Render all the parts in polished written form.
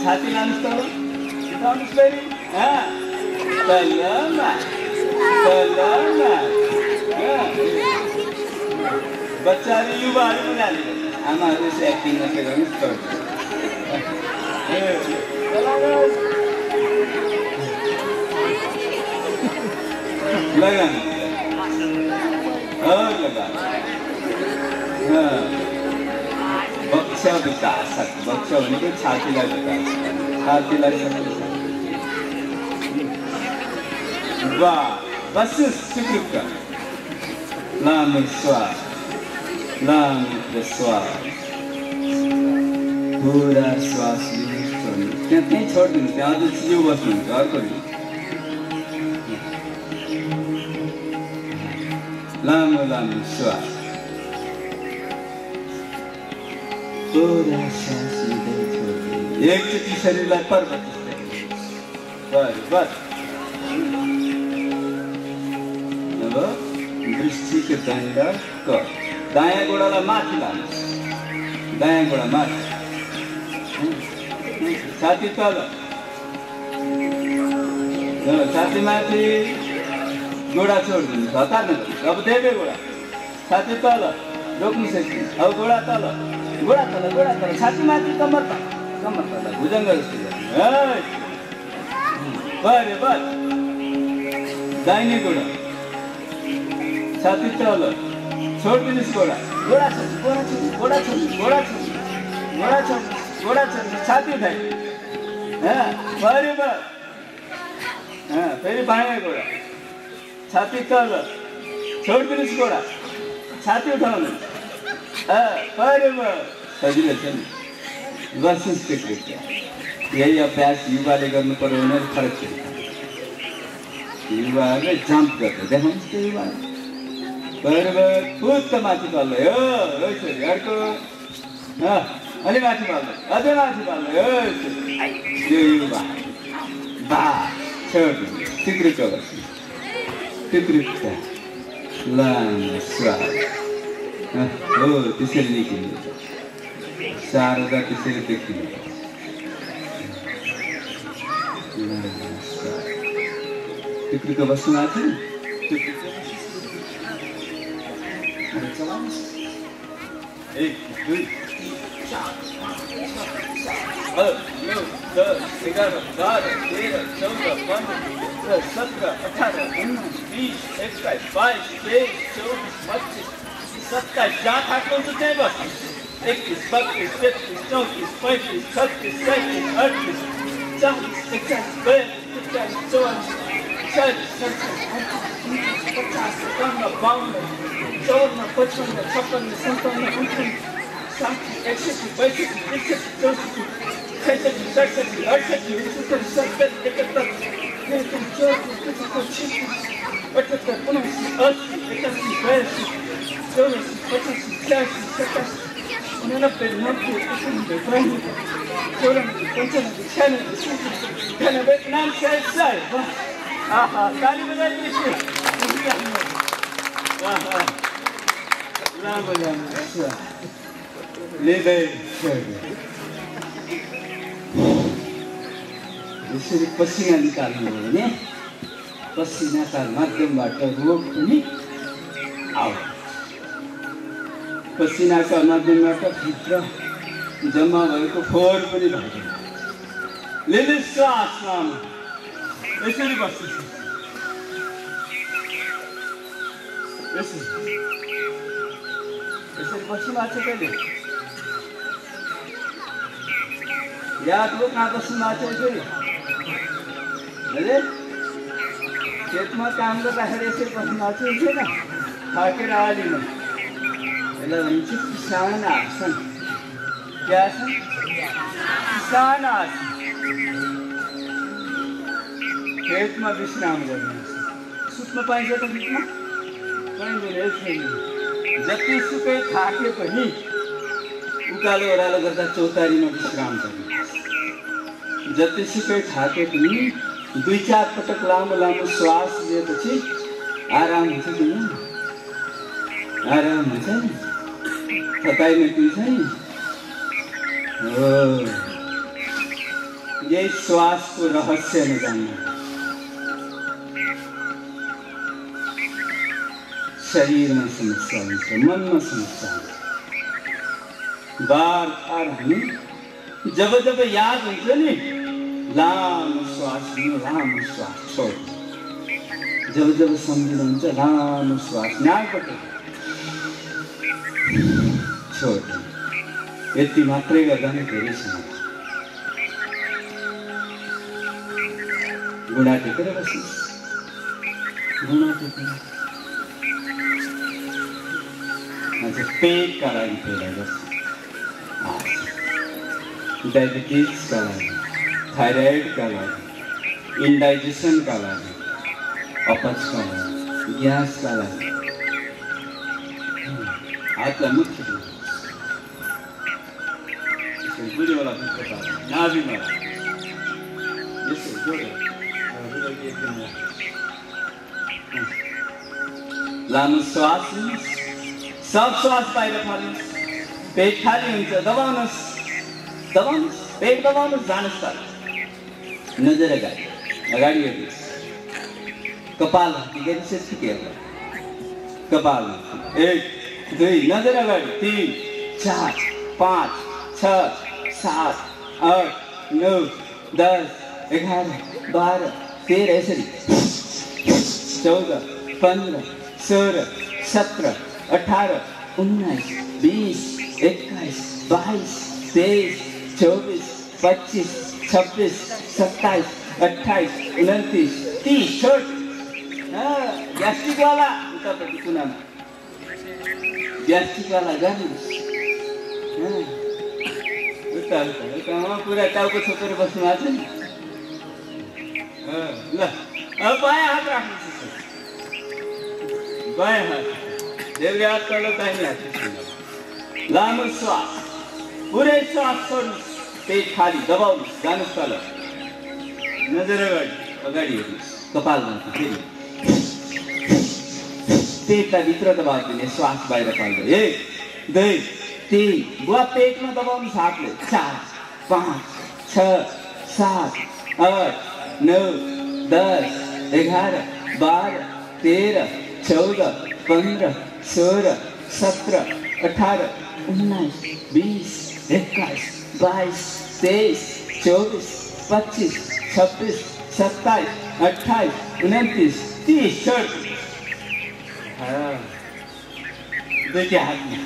छाती लानुहोस् त उठाउनुहोस् फेरि बच्चाहरू युवाहरू पनि हाल्नु आमाहरू यसो एक्टिङ मात्रै गर्नुहोस् लगाउनु बक्ष विकास बक्ष भनेको छातीलाई विकास छातीलाई वाह बस सुकृत लामो श्वास लामो प्रश्वास पुरा श्वास त्यहाँ त्यहीँ छोडिदिनु त्यहाँ अझ चियो बस्नुहुन्छ अर्को लामो लामो श्वास पुरा श्वास लिँदै छोडिदिनु एकचोटि शरीरलाई पर्वत बस अब दृष्टिको दण्ड कर दायाँ गोडालाई माथि लानुहोस् दायाँ गोडा माथि छाती तल छाती माथि गोडा छोडिदिनु हतार नगर्नु अब देब्रे गोडा छाती तल रोक्नु सक्नु अब गोडा तल छाती माथि कम्मर तल भुजङ्ग जस्तो गर्नु बस दाहिने गोडा छाती तल छोडिदिनुहोस् गोडा छाती उठाइ फेरि बायाँ गोडा छाती तल छोडिदिनुहोस् गोडा छाती उठाउनु सजिलो छ नि बस्नुहोस् यही अभ्यास युवाले गर्नु पर्यो भने फरक छ युवाहरूले जम्प गर्छ देखाउनुहोस् त युवाले बराबर फुत्त माथि पाल्दै हो यसरी अर्को अलि माथि पाल्दै अझै माथि पाल्दै हो यो युवा बा छोड्नु चित्रित गर्छु चित्रित लामो श्वास हो त्यसरी निक्लिन्छ शारदा त्यसरी देखिन्छ चित्रित बस्नु माथि एक दुई 4 5 6 7 8 9 10 11 12 13 14 15 16 17 18 19 20 21 22 23 24 25 27 जहाँ थाक्नु हुन्छ त्यहीँ बस 21 22 23 24 25 26 27 28 40 41 42 55 56 यसरी पसिना निकाल्नु हो भने पसिनाका माध्यमबाट रोग पनि आउँछ पसिनाका माध्यमबाट भित्र जम्मा भएको फोहोर पनि भन्छ लिनु श्वास लामो यसरी बस्नु यसरी बस्नु भएको छ कहिले याद हो कहाँ बस्नु भएको छ यसरी खेतमा काम गर्दाखेरि यसरी बस्नु भएको छ छैन थाकेर आलीमा यसलाई भन्छ किसान आसन क्या आसन किसान आसन खेतमा विश्राम गर्नु सुत्न पाइन्छ त बिचमा पाइँदैन जतिसुकै थाके पनि उकालो ओह्रालो गर्दा चौतारीमा विश्राम गर्नु जतिसुकै थाके पनि 2-4 पटक लामो लामो श्वास लिएपछि आराम हुन्छ कि आराम हुन्छ नि थकाइ मेटिन्छ नि यही श्वास को रहस्य में जानना। शरीर में समस्या हुन्छ, मन में समस्या हुन्छ। बार बार हामी जब जब याद हुन्छ नि लामो श्वास लिनु, लामो श्वास छोड्नु। जब जब सम्झिनुहुन्छ लामो श्वास नाकबाट छोड्नु। यति मात्रै गर्दा नै धेरै समय। घुँडा टेकेर बस्नुहोस्, घुँडा टेकेर। पेट का लागि पहिला गर्छ। डायबिटीज का लागि, थाइराइड का लागि, इन्डाइजेसन का लागि, अपच का लागि, ग्यास का लागि। हातलाई मुख्य बुढीवाला भित्र नाभिमा यसो जोडेर लामो श्वास लिनुहोस्। सब श्वास बाहिर फाल्नुहोस्। पेट खाली हुन्छ, दबाउनुहोस्, दबाउनुहोस्, पेट दबाउनुहोस्, जानुहोस् त। नजर अगाडि हेर्नुहोस्। कपाल गरिसकेपछि ठिकै हो। कपाल 1 2 नजर अगाडि 3 4 5 6 7 8 9 10 11 12 13 यसरी 14 15 16 17 18 19 20 21 22 23 24 25 26 27 28 29 30 छोड। ग्यास्ट्रिक वाला उतापट्टि कुनामा ग्यास्ट्रिक वाला गर्नुहोस्। उता पुरा टाउको छोपेर बस्नु भएको छ नि। ल अब बायाँ हात राख्नुहोस्। बायाँ हात देब्रे हात तल, दाहिने हात। लामो श्वास, पुरै श्वास छोड्नुहोस्। पेट खाली, दबाउनुहोस्, जानुहोस् तल। नजर अगाडि हेर्नुहोस्। कपालमाथि फेरि पेटलाई भित्र दबाउ दिने, श्वास बाहिर फाल्दै। 1 2 3 बुवा पेटमा दबाउनुहोस् हातले। 4 5 6 7 8 9 10 11 12 13 14 15 16 17 18 19 20 21 22 23 24 25 26 27 28 29 30 छोड। दुईटा हातमा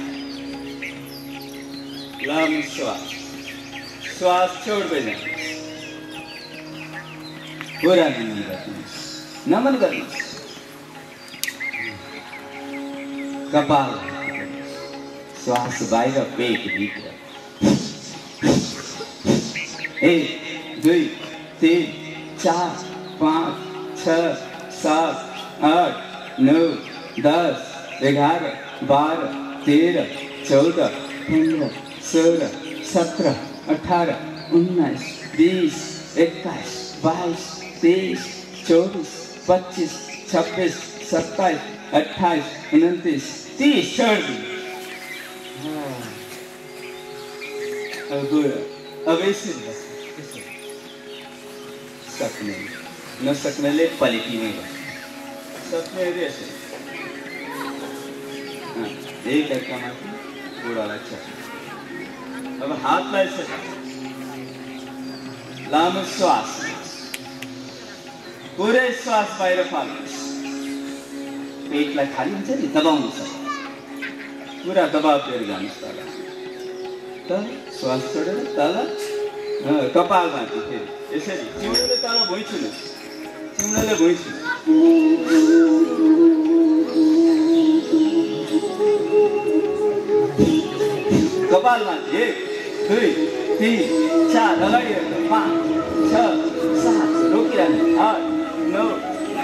लामो श्वास, श्वास छोड्दै जानुहोस्। पुरा नमन गर्नुहोस्, नमन गर्नुहोस्। कपाल, श्वास बाहिर, पेट भित्र। 1 2 3 4 5 6 7 8 9 10 11 12 13 14 15 16 17 18 19 20 21 22 23 24 25 26 27 28 29 30 छोड। अब यसरी सक्ने नसक्नेले पलेटिने गर्छ। सक्नेले यसरी यही तरिकामाथि बुढालाई छ। अब हातलाई यसरी लामो श्वास, पुरै श्वास बाहिर फाल्नुहोस्। पेटलाई खाली हुन्छ नि, दबाउनुहोस्। पुरा दबाव दिएर जानुहोस् तल। तल श्वास छोडेर तल। कपालमाथि फेरि यसरी चिउडोले तल भुइँ छुनुहोस्। चिउडोले भुइँ छु। कपालमाथि 1 2 3 4 अगाडि 5 6 7 रोकिरहनु। 8 9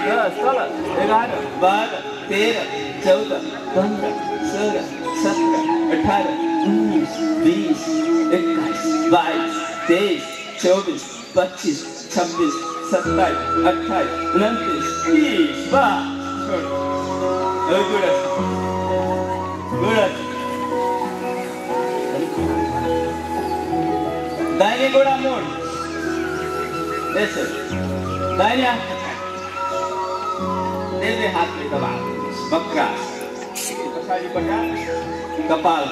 10 तल 11 12 13 14 15 16 17 18 19 20 21 22 23 24 25 26 27 28 29 30 बस छोड। घोड़ा मोड़ ऐसे दाहिने हाथ देवे हाथ में दबा बकरा पछाड़ी पटा कपाल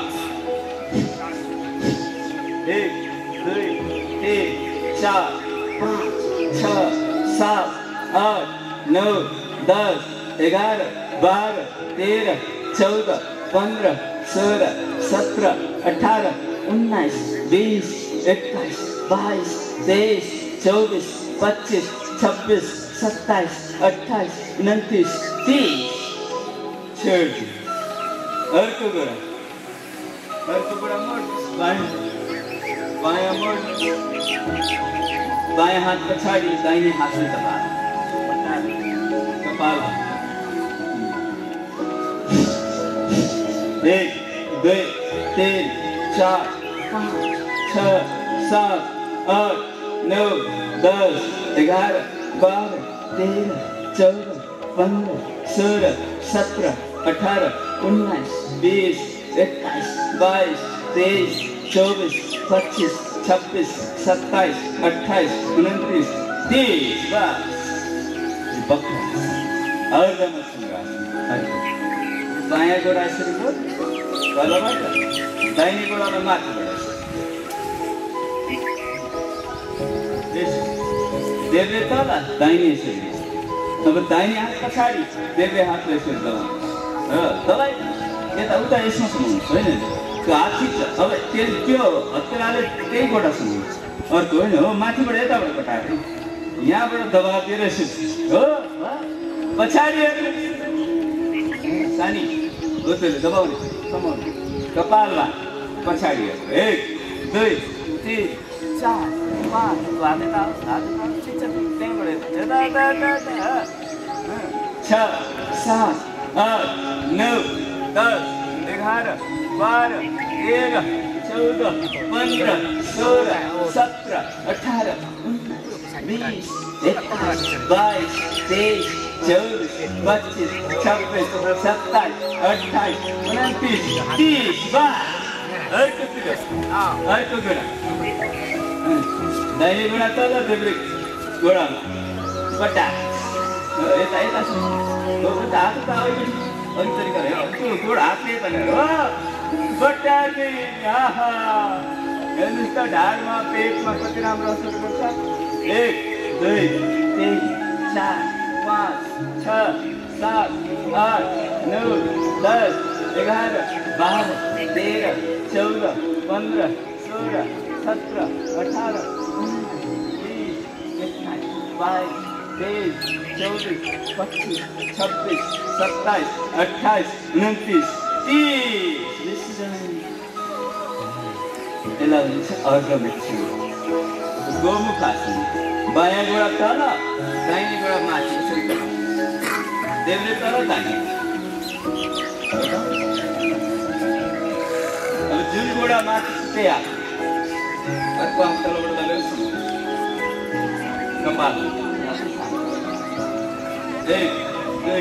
1 2 3 4 5 6 7 8 9 10 11 12 13 14 15 16 17 18 19 20 21 22 23 24 25 26 27 28 29 30 छोड़ दी और को गोड़ा मोड़ बायां मोड़ बायां हाथ पछाड़ी दाहिने हाथ में दबा कपाल 1 2 3 4 5 6 7 8 9 10 11 12 13 14 15 16 17 18 19 20 21 22 23 24 25 26 27 28 29 30 बस बकरा और बायां गोड़ा ऐसे दाहिने गोड़ा में माथ देवे तला दाहिने से अब दाहिने हाथ पछाड़ी देवे हाथ ले से दबाई यता उता यसमा समाउनु हैन त्यो हात खिच्छ अब त्यो हत्केलाले त्यही गोटा समाउनु अर्को हैन हो माथिबाट यताबाट कटाएर यहाँबाट दबाब दिएर हो पछाडी सानी गोतले दबाउने समाउनु कपालमा पछाडी 1 2 3 4 5 हातले हात खिच्छ त्यहीबाट 6 7 8 9 10 11 12 13 14 15 16 17 18 19 20 22 23 24 25 26 27 28 29 30 बस अर्को गोड़ा दाहिने गोड़ा तल देब्रे गोड़ा बट्टा यता यता हात त अनि तरिका त्यो गोड हातले त हो बट्टा चाहिँ आहा हेर्नुहोस् त ढाडमा पेटमा कति राम्रो असर गर्छ 1 2 3 4 5 6 7 8 9 10 11 12 13 14 15 16 17 18 19 20 21 22 23 24 25 26 27 28 29 30 यसलाई भन्छ अर्घमेट्री गोमुख आसन बायाँ गोडा तल दाहिने गोडा माथि देब्रे तल दाहिने अब जुन गोडा माथि त्यही हात अर्को हात तलबाट लगाएर कपाल 1 2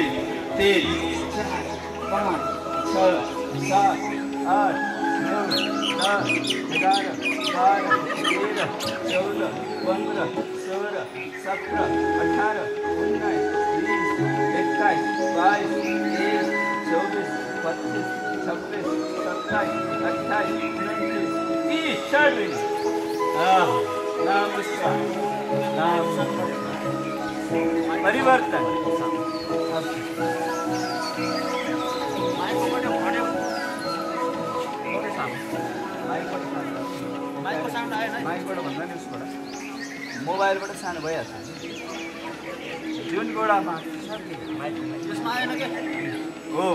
3 4 5 6 7 8 9 10 11 12 13 14 15 16 17 18 19 20 21 22 23 24 25 26 27 28 29 30 सर्विस नमस्कार परिवर्तन मोबाइलबाट सानो भइहाल्छ जुन गोडामा त्यसमा आएन के हो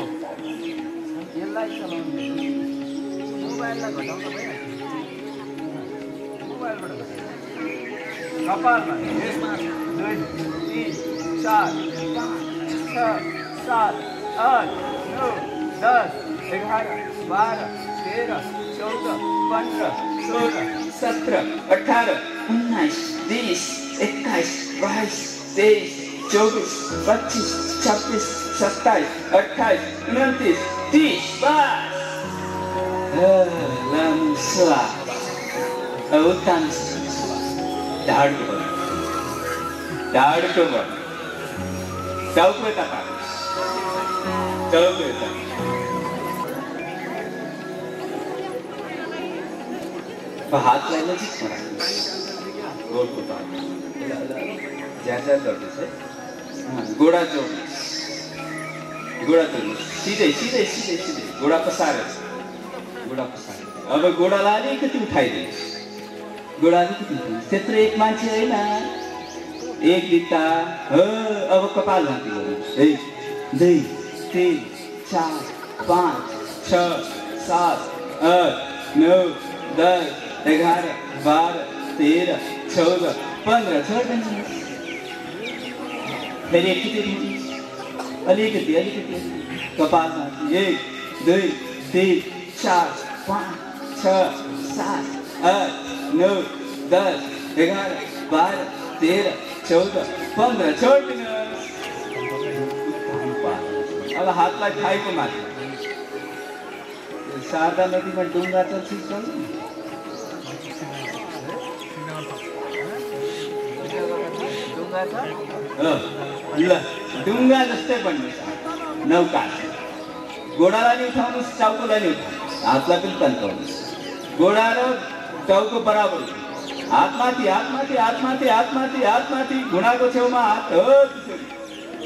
यसलाई चलाउनु मोबाइललाई घटाउँदा भइहाल्छ मोबाइलबाट कपालमा यसमा 2 3 4 5 6 7 8 9 10 11 12 13 14 15 16 17 18 19 20 21 22 23 24 25 26 27 28 29 30 बस langsung utang ढाडको भयो टाउको यता पार्नुहोस् टाउको यता हातलाई नजिकमा राख्नुहोस् गोडको पार ज्यादा गर्नुहोस् है गोडा जोड्नुहोस् सिधै गोडा पसारेर अब गोडालाई अलिकति उठाइदिनुहोस् त्यत्रो एक मान्छे होइन एक बित्ता हो अब कपाल भाती गर्नुहोस् 1 2 3 4 5 6 7 8 9 10 11 12 13 14 15 छोड दिनुहोस् फेरि एकचोटि अलिकति कपाल भाती 1 2 3 4 5 6 7 8 9 10 11 12 13 14 15 छोड दिनुहोस् अब हातलाई थाइको माथि शारदा नदीमा डुङ्गा चल्छ ल डुङ्गा जस्तै बन्नुहोस् नौका गोडालाई नि उठाउनुहोस् टाउकोलाई नि उठाउनुहोस् हातलाई पनि तन्काउनुहोस् गोडा र टाउको बराबर हातमाथि घुँडाको छेउमा हात हो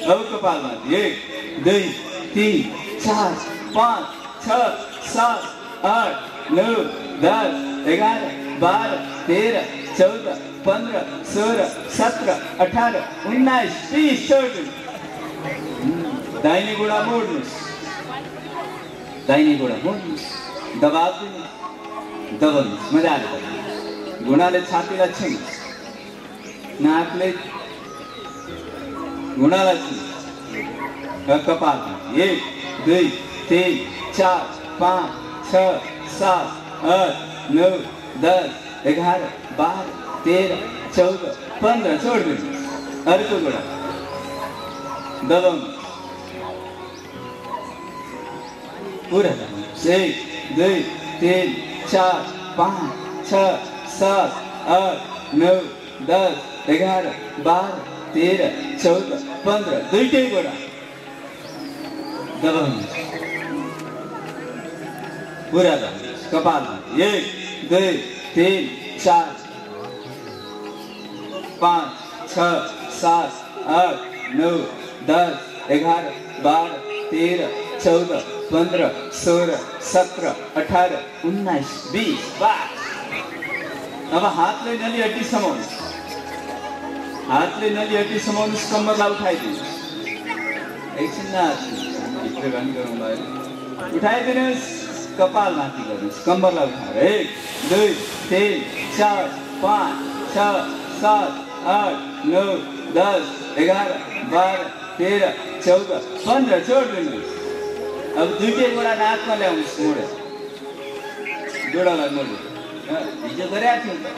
अब कपालमाथि 1 2 3 4 5 6 7 8 9 10 11 12 13 14 15 16 17 18 19 20 छोड दाहिने गोडा मोड्नुहोस् दबाउनुहोस् मजाले घुँडाले छातीलाई छुनुहोस् नाकले घुँडालाई छुनुहोस् कपालमा 1 2 3 4 5 6 7 8 9 10 11 12 13 14 15 छोड दिनुहोस् अर्को गोडा दबाउनुहोस् पुरा दबाउनुहोस् 1 2 3 4 5 6 7 8 9 10 11 12 13 14 15 दुईटै गोडा दबाउनुहोस् पुरा दबाउनुहोस् कपालमा 1 2 3 4 5 6 7 8 9 10 11 12 13 14 15 16 17 18 19 20 अब हातले नली हड्डी समाउनुहोस् कम्मरलाई उठाइदिनुहोस् एकछिन उठाइदिनुहोस् कपाल माथि गर्नुहोस् कम्मरलाई उठाएर 1 2 3 4 5 6 7 8 9 10 11 12 13 14 15 छोड दिनुहोस् अब दुईटै गोडा नाकमा ल्याउनुहोस् मोडेर गोडालाई मोडेर हिजो गरेको थियो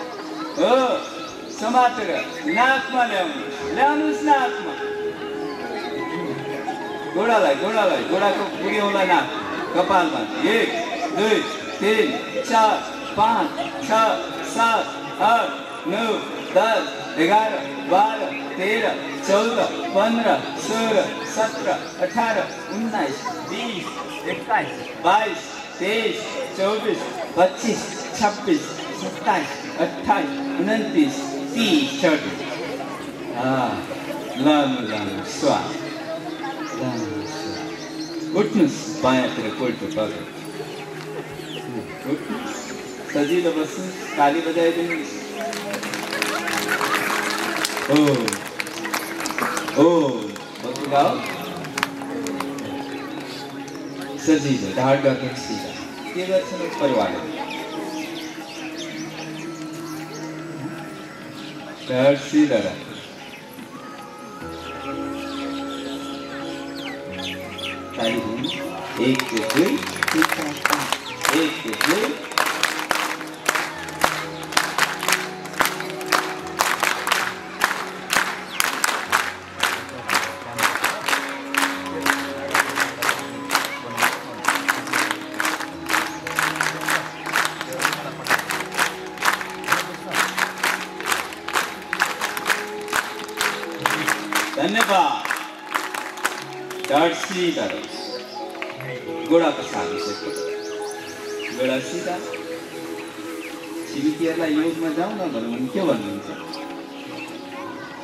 हो समातेर नाकमा ल्याउनुहोस् नाकमा गोडाको पुर्याउलाई नाक कपालमा 1 2 3 4 5 6 7 8 9 10 11 12 13 14 15 16 17 18 19 20 21 22 23 24 25 26 27 28 29 30 30 लामो स्वाद उठ्नुहोस् बायाँतिर कोल्टो पक्रेर उठ्नुहोस् सजिलो बस्नुहोस् ताली बजाइदिनुहोस् ओ गाओ सजिलो ढाड गर्दै सिधा के गर्छन् परिवारले ढाड सिधा राख ताली 1 2 3 4 5 1 2 सीधा रहोस्, गोडा पछार्नुहोस् एकपल्ट, गोडा सिधा। छिमेकीहरूलाई योगमा जाउँ न भनौँ भने के भन्नुहुन्छ?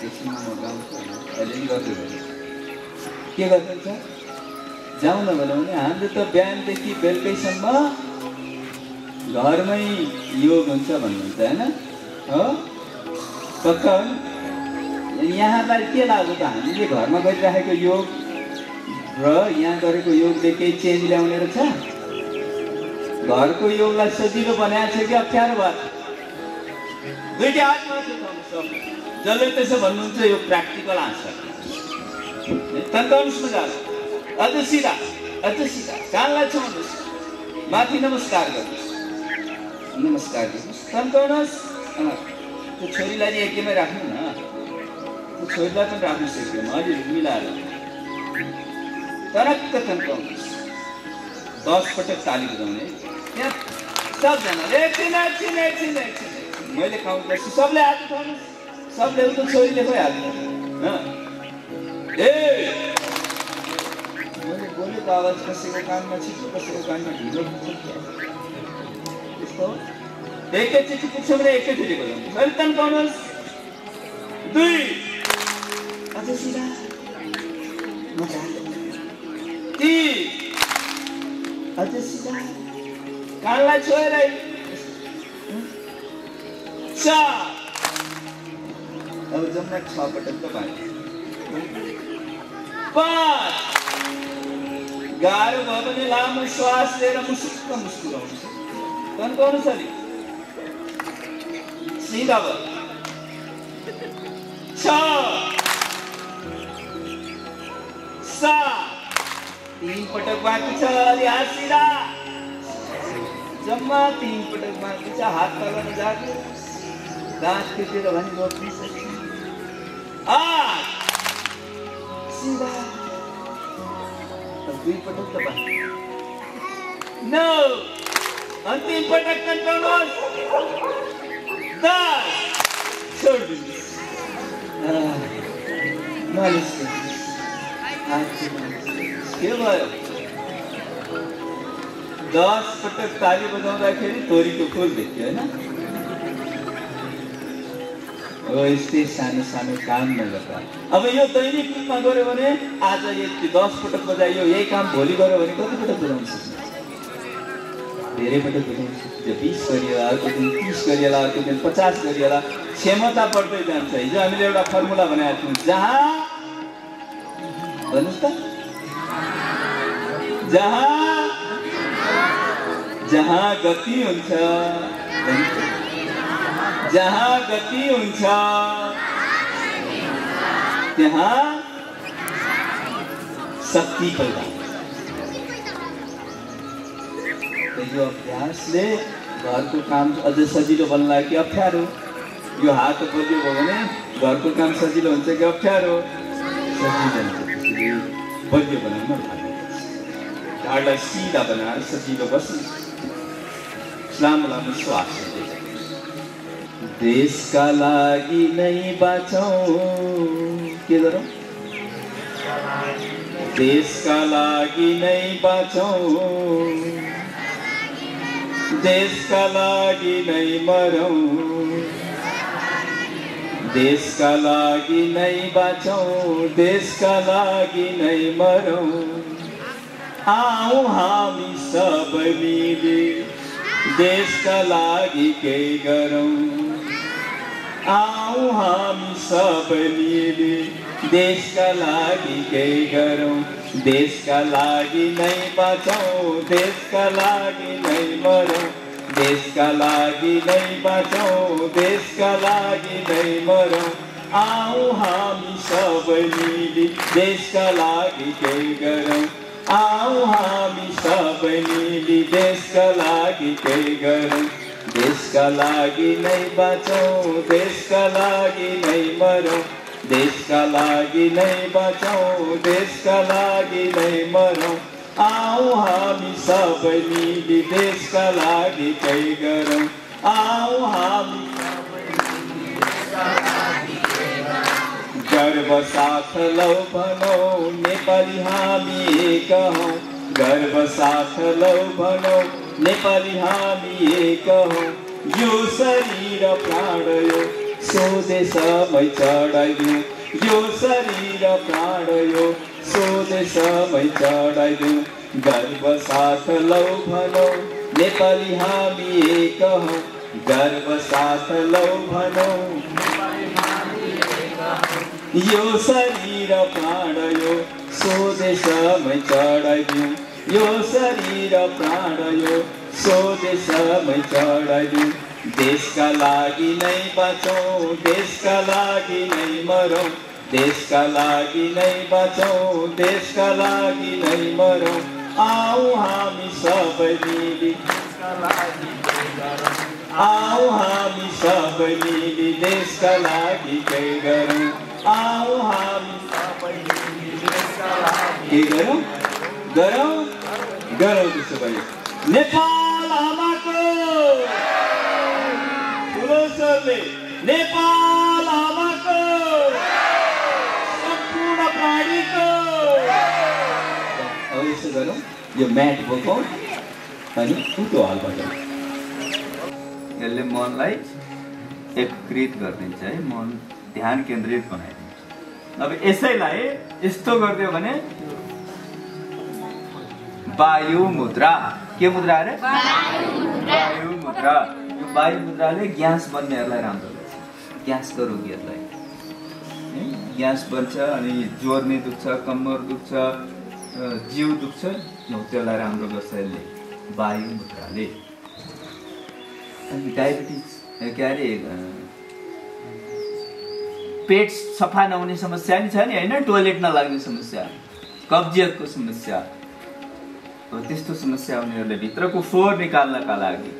एकछिनमा म गाउँछु, अहिले पनि गर्दै गर्नु के गर्नुहुन्छ? जाउँ न भनौँ भने हाम्रो त बिहानदेखि बेलुकैसम्म घरमै योग हुन्छ भन्नुहुन्छ होइन? हो पक्का हो नि? यहाँलाई के लाग्यो त हामीले घरमा गरिराखेको योग र यहाँ गरेको योगले केही चेन्ज ल्याउने रहेछ? घरको योगलाई सजिलो बनाएको छ कि अप्ठ्यारो भयो? दुईटै हात माथि उठाउनु सक्नु। जसले त्यसो भन्नुहुन्छ यो प्र्याक्टिकल आन्सर। तन्काउनुहोस् मजाले, अझ सिधा, अझ सिधा, कानलाई छुनुहोस्, माथि नमस्कार गर्नुहोस्, नमस्कार गर्नुहोस्, तन्काउनुहोस्। त्यो छोरीलाई एकेमै राख्नु न, त्यो छोरीलाई पनि राख्नुहोस् एकेमा, अलिअलि मिलाएर तरक्क तन्काउनुहोस्। 10 पटक ताली बजाउने। यहाँ सबजनाले एकछिन एकछिन एकछिन एकछिन मैले काउन्ट गर्छु, सबले हात उठाउनुहोस्, सबले उता छोरीले भइहाल्नु। मैले बोलेको आवाज कसैको कानमा छिटो कसैको कानमा ढिलो त्यस्तो एकैचोटि पुग्छ भने एकैचोटि बजाउनु। फेरि तन्काउनुहोस्। 2 अझ सिधा, 3 अझ सिधा, कानलाई छोएरै, 4 अब जम्मा 6 पटक त भयो। 5 गाह्रो भयो भने लामो श्वास लिएर मुसुक्क मुस्कुराउनुहोस्, तन्काउनुहोस् अलि सिधा भयो। 6 7 3 पटक बाँकी छ, अलि हात सिधा, जम्मा 3 पटक बाँकी छ। हात तल नजाग्यो, दाँत टिपेर भने रोक्नु सक्छ। 8 सिधा, 2 पटक त बाँकी। 9 अन्तिम पटक तन्काउनुहोस्। 10 छोडिदिनुहोस्, मालिस के भयो? 10 पटक ताली बजाउँदाखेरि तोरीको फुल देख्यो होइन? हो यस्तै सानो सानो काम नगर्दा। अब यो दैनिक रूपमा गऱ्यो भने आज यति 10 पटक बजाइयो, यही काम भोलि गऱ्यो भने कति पटक बजाउन सक्छ? धेरै पटक बजाउन सक्छ। 20 गरिएला, अर्को दिन 30 गरिएला, अर्को दिन 50 गरिएला, क्षमता बढ्दै जान्छ। हिजो हामीले एउटा फर्मुला बनाएको थियौँ, जहाँ भन्नुहोस् त, जहाँ गति हुन्छ, जहाँ गति हुन्छ त्यहाँ शक्ति पैदा हुन्छ। यो अभ्यासले घरको काम अझ सजिलो बन्न लाग्यो कि अप्ठ्यारो? यो हात बलियो भयो भने घरको काम सजिलो हुन्छ कि अप्ठ्यारो? सजिलो हुन्छ। बलियो बनाउन ढाडलाई सिधा बनाएर सजिलो बस्नु। लामो लामो श्वास लिँदै देशका लागि नै बाँचौँ। के गरौँ? देशका लागि नै बाँचौँ, देशका लागि नै मरौँ, देशका लागि नै बाँचौँ, देशका लागि नै मरौँ। आऊ हामी सबै मिली देशका लागि केही गरौँ। आऊ हामी सबै मिली देशका लागि केही गरौँ। देशका लागि नै बाँचौँ, देशका लागि नै मरौँ, देशका लागि नै बाँचौँ, देशका लागि नै मरौँ। आऊ हामी सबै मिली देशका लागि केही गरौँ। आऊ हामी सबै मिली देशका लागि केही गरौँ। देशका लागि नै बाँचौँ, देशका लागि नै मरौँ, देशका लागि नै बाँचौँ, देशका लागि नै मरौँ। आऊ हामी सबै मिली देशका लागि केही गरौँ। आऊ हामी गर्व साथ लौ भनौँ नेपाली हामी एक हौँ। गर्व साथ लौ भनौँ नेपाली हामी एक हौँ। यो शरीर प्राण यो स्वदेशमै चढाइदिउँ। यो शरीर प्राण यो स्वदेशमै चढाइदिउँ। गर्व साथ लौ भनौँ नेपाली हामी एक हौँ। गर्व साथ लौ भनौँ यो शरीर प्राण यो स्वदेशमै चढाइदिउँ। यो शरीर प्राण यो स्वदेशमै चढाइदिउँ। देशका लागि नै बाँचौँ, देशका लागि नै मरौँ। देशका लागि नै बाँचौँ, देशका लागि नै मरौँ। आऊ हामी सबै मिली, आऊ हामी सबै मिली देशका लागि केही गरौँ। आऊ हामी सबै मिली देशका लागि के गरौँ गरौँ गरौँ। त्यसो भए नेपाल आमाको ठुलो स्वरले नेपाल आमाको सम्पूर्ण प्राणीको। अब यसो गरौँ, यो म्याट बोकौँ अनि उतो हाल बजाउँ। यसले मनलाई एकीकृत गरिदिन्छ है, मन ध्यान केन्द्रित बनाइदिन्छ। अब यसैलाई यस्तो गरिदियो भने वायु मुद्रा। के मुद्रा अरे? वायु मुद्रा। यो वायु मुद्राले ग्यास बन्नेहरूलाई राम्रो गर्छ। ग्यासको रोगीहरूलाई ग्यास बन्छ अनि जोर्नी दुख्छ, कम्मर दुख्छ, जिउ दुख्छ, त्यसलाई राम्रो गर्छ यसले वायु मुद्राले। अनि डायबिटिज के अरे पेट सफा नहुने समस्या नि छ नि होइन, टोयलेट नलाग्ने समस्या, कब्जियतको समस्या, त्यस्तो समस्या उनीहरूले भित्रको फोहोर निकाल्नका लागि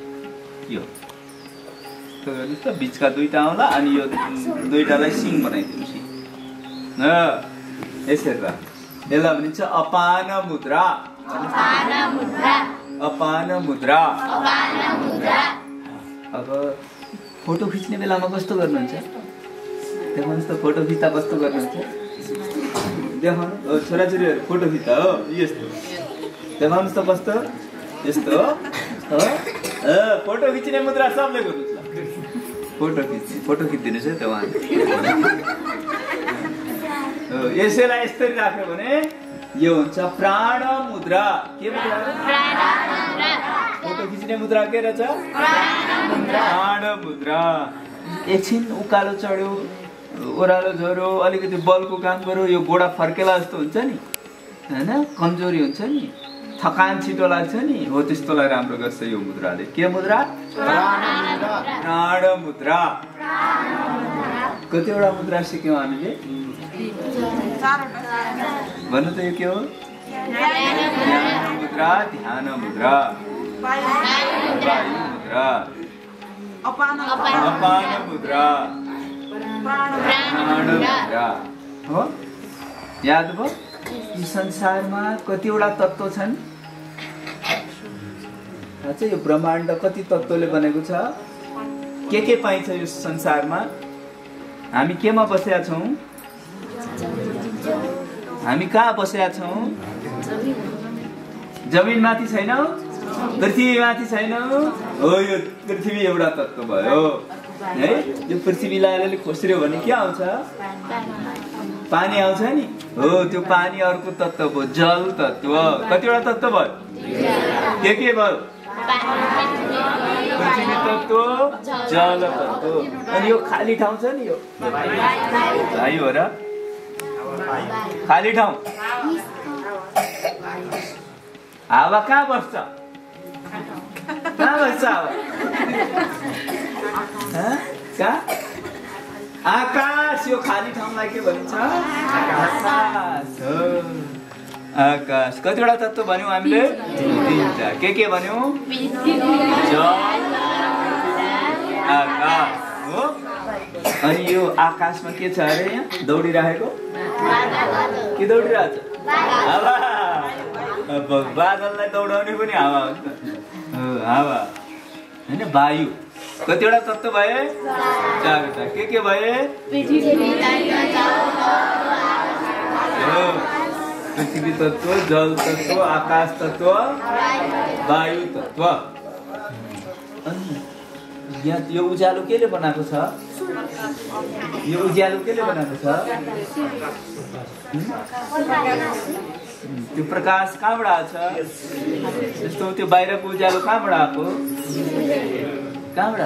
यो गर्नुहोस् त। बिचका दुईटा आउला अनि यो दुईटालाई सिङ बनाइदिनुहोस्। यसरी यसलाई भनिन्छ अपान मुद्रा। अपान मुद्रा। अब फोटो खिच्ने बेलामा कस्तो गर्नुहुन्छ देखाउनुहोस् त। फोटो खिच्दा कस्तो गर्नुहुन्छ देखाउनु। छोराछोरीहरू फोटो खिच्दा हो यस्तो देखाउनुहोस् त कस्तो यस्तो हो। फोटो खिच्ने मुद्रा सबले गर्नुहोस् ल। फोटो खिचिदिनुहोस् है त उहाँ। यसैलाई यसरी राख्यो भने यो हुन्छ प्राण मुद्रा। के मुद्रा? फोटो खिच्ने मुद्रा के रहेछ? प्राण मुद्रा। एकछिन उकालो चढ्यो, ओह्रालो झऱ्यो, अलिकति बलको काम गर्यो, यो गोडा फर्केला जस्तो हुन्छ नि होइन, कमजोरी हुन्छ नि, थकान छिटो लाग्छ नि, हो त्यस्तोलाई राम्रो गर्छ यो मुद्राले। के मुद्रा? प्राण मुद्रा। कतिवटा मुद्रा सिक्यौँ हामीले भन्नु त। यो के हो? ध्यान मुद्रा, ध्यान मुद्रा, वायु मुद्रा, अपान मुद्रा, प्राण मुद्रा हो। याद भयो? यो संसारमा कतिवटा तत्त्व छन्? यो ब्रह्माण्ड कति तत्त्वले बनेको छ? के पाइन्छ यो संसारमा? हामी केमा बसेका छौँ? हामी कहाँ बसेका छौँ? जमिनमाथि छैनौँ, पृथ्वीमाथि छैनौँ। हो यो पृथ्वी एउटा तत्त्व भयो है। यो पृथ्वीलाई अलिअलि खोस्रियो भने के आउँछ? पानी आउँछ नि। हो त्यो पानी अर्को तत्त्व भयो, जल तत्त्व। कतिवटा तत्त्व भयो? के भयो? पृथ्वी तत्त्व, जल तत्त्व। अनि यो खाली ठाउँ छ नि, यो भाइ हो र खाली ठाउँ। हावा कहाँ बस्छ? कहाँ बस्छ हावा? कहाँ? आकाश। यो खाली ठाउँलाई के भनिन्छ? आकाश हो। आकाश। कतिवटा तत्त्व भन्यौँ हामीले? तीनटा। के भन्यौँ? जल, आकाश हो। अनि यो आकाशमा के छ अरे? यहाँ दौडिरहेको के दौडिरहेको छ? हावा। बादललाई दौडाउने पनि हावा हो नि त। हावा होइन, वायु। कतिवटा तत्त्व भए? 4वटा। के भए? पृथ्वी तत्त्व, जल तत्त्व, आकाश तत्त्व, वायु तत्त्व। अनि यहाँ यो उज्यालो केले बनाएको छ? यो उज्यालो केले बनाएको छ? त्यो प्रकाश कहाँबाट आछ? जस्तो त्यो बाहिरको उज्यालो कहाँबाट आएको? कहाँबाट?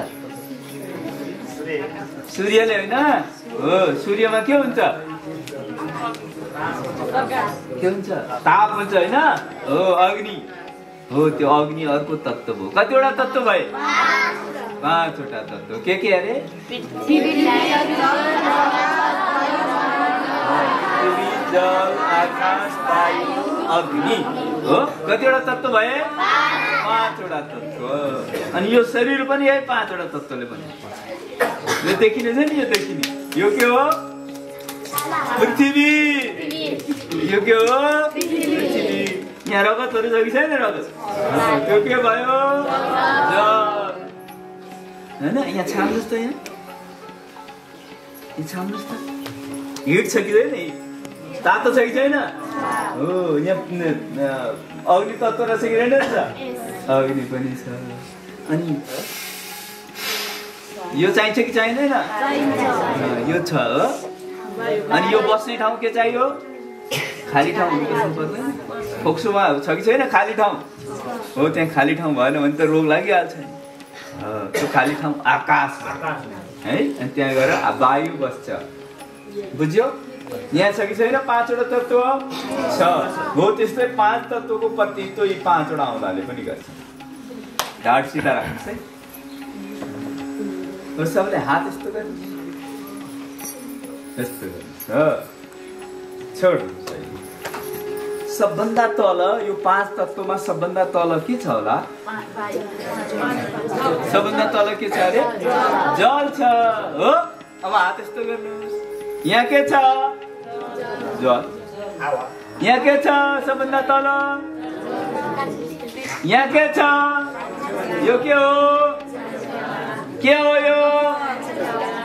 सूर्यले होइन हो। सूर्यमा के हुन्छ? के हुन्छ? ताप हुन्छ होइन हो। अग्नि हो। त्यो अग्नि अर्को तत्त्व हो। कतिवटा तत्त्व भए? 5वटा तत्त्व। के अरे? पृथ्वी, जल, आकाश, वायु, अग्नि हो। कतिवटा तत्त्व भए? 5वटा तत्त्व। अनि यो शरीर पनि यही 5वटा तत्त्वले बनेको छ। यो देखिने छ नि, यो देखिने। यो के हो? पृथ्वी। यो के हो? पृथ्वी। यहाँ रगतहरू छ कि छैन? रगत। त्यो के भयो? जल होइन। यहाँ छाम जस्तो, यहाँ छाम जस्तो हिट छ कि छैन? तातो छ कि छैन? हो। यहाँ अग्नि तत्त्व रहेछ कि रहेछ? अग्नि पनि छ। अनि यो चाहिन्छ कि चाहिँदैन? यो छ हो। अनि यो बस्ने ठाउँ के चाहियो? खाली ठाउँ हुनु पर्दैन? फोक्सोमा छ कि छैन खाली ठाउँ? हो। त्यहाँ खाली ठाउँ भएन भने त रोग लागिहाल्छ। त्यो खाली ठाउँ आकाश है। अनि त्यहाँ गएर वायु बस्छ। बुझ्यो? यहाँ छ कि छैन? 5वटा तत्त्व छ हो। त्यस्तै 5 तत्त्वको प्रतिनिधित्व यी 5वटा औँलाले पनि गर्छ। ढाड सिधा राख्नुहोस् है। सबले हात यस्तो गर्नु, यस्तो गर्नुहोस्। छोड्नुहोस् है। सबभन्दा तल यो 5 तत्त्वमा सबभन्दा तल के छ होला? सबभन्दा तल के छ अरे? जल छ हो। अब हात यस्तो गर्नुहोस्। यहाँ के छ? जल। यहाँ के छ? सबभन्दा तल यहाँ के छ? यो के हो? के हो यो?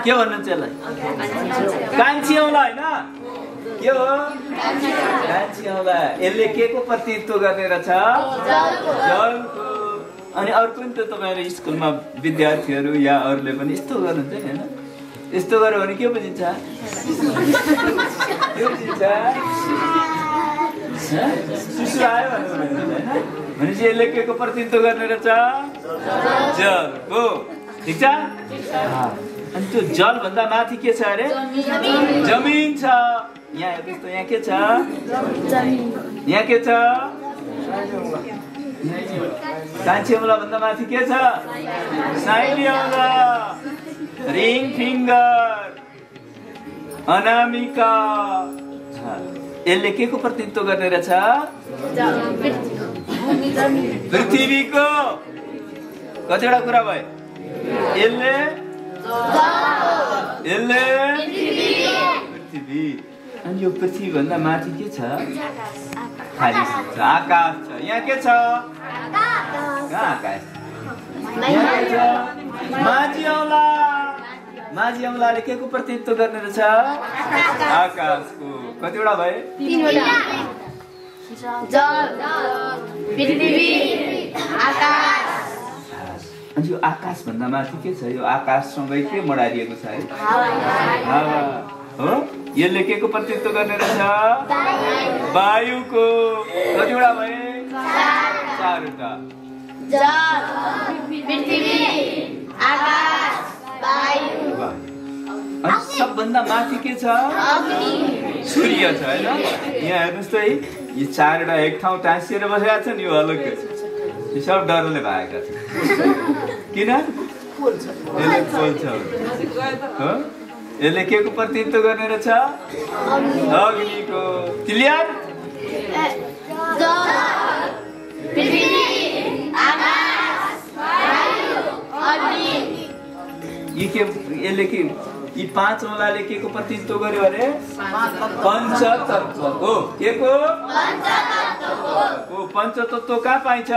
के भन्नुहुन्छ यसलाई? कान्छी औँला होइन? के हो? कान्छी औँला। यसले के को प्रतिनिधित्व गर्ने रहेछ? जलको। अनि अर्को नि त तपाईँहरू स्कुलमा विद्यार्थीहरू या अरूले पनि यस्तो गर्नुहुन्छ नि होइन? यस्तो गर्यो भने के बुझिन्छ? के बुझिन्छ? सुसु आयो भनेर भन्छ होइन? भनेपछि यसले के को प्रतिनिधित्व गर्ने रहेछ? जलको। ठिक छ? अनि त्यो जल भन्दा माथि के छ अरे? जमिन छ। यहाँ हेर्नुहोस् त, यहाँ के छ? यहाँ के छ? कान्छी औँला भन्दा माथि के छ? साइली औँला, रिङ फिङ्गर, अनामिका। यसले के को प्रतिनिधित्व गर्ने रहेछ? पृथ्वीको। कतिवटा कुरा भयो? यसले पृथ्वी। अनि यो पृथ्वी भन्दा माथि के छ? खाली छ, आकाश छ। यहाँ के छ? कहाँ आकाश? यहाँ के छ? माझी औँला। माझी औँलाले के को प्रतिनिधित्व गर्ने रहेछ? आकाशको। कतिवटा भए? 3वटा। जल, पृथ्वी, आकाश। अनि यो आकाश भन्दा माथि के छ? यो आकाशसँगै के मडारिएको छ है? हावा हो। यसले के को प्रतिनिधित्व गर्ने रहेछ? वायुको। कतिवटा भए? 4वटा। जल, पृथ्वी, आकाश, वायु। अनि सबभन्दा माथि के छ? सूर्य छ होइन? यहाँ हेर्नुहोस् त है, यी 4वटा एक ठाउँ टाँसिएर बसेका छन्। यो अलग्गै छ। यो सब डरले भागेका छन्। किन? यसले पोल्छ हो। यसले के को प्रतिनिधित्व गर्ने रहेछ? अग्निको। क्लियर? यसले के यी 5 औँलाले के को प्रतिनिधित्व गर्यो अरे? पञ्चतत्त्वको। के को? पञ्चतत्त्व कहाँ पाइन्छ?